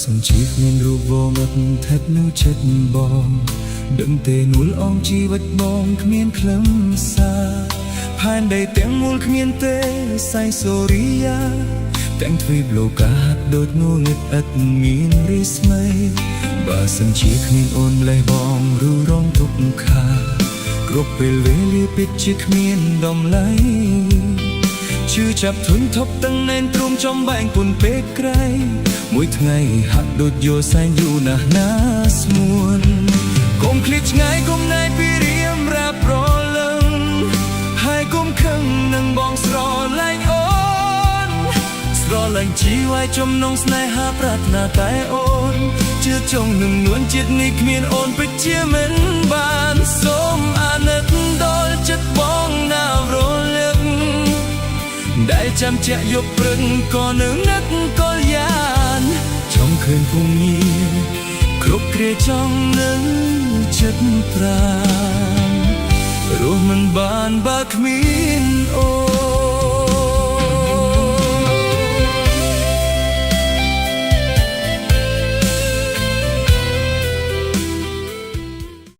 សំជាគ្មានរូបបងអត់ថិតនៅចិត្តបងដឹងទេនួលអងជីវិតបងគ្មានខ្លឹមសារផែនដីទាំងមូលគ្មានទេសៃសូរីយ៉ាទាំងទ្វីបលោកាដូចងងឹតឥតមានរីស្មីបើសិនជាគ្មានអូនម្លេះបងឬរងទុក្ខខាគ្រប់ពេលវេលាពិតជាគ្មានដំឡៃឈឺចាប់ធុញធប់ទាំងណែនទ្រុំចំបែងពុនពេកក្រៃមួយថ្ងៃហាក់ដូចយោសែងយូរណាស់ណាស្មួនកុំឃ្លាតឆ្ងាយកុំណែពីរៀមរាប់ប្រលឹងហើយកុំខឹងនឹងបងស្រឡាញ់អូនស្រឡាញ់ជីវ៉ៃចំណងស្នេហាប្រាថ្នាតែអូនជឿចង់នឹងនួនចិត្តនេះគ្មានអូនពិតជាមិនបានសូមអាណិតដល់ចិត្តបងណារលឹកដែលចាំជាក់យប់ព្រឹកក៏នៅនឹកក៏យ៉ានចង់ឃើញពងងារគ្រប់គ្រាចង់នឹងចិត្តប្រាំរស់មិនបានបើគ្មានអូ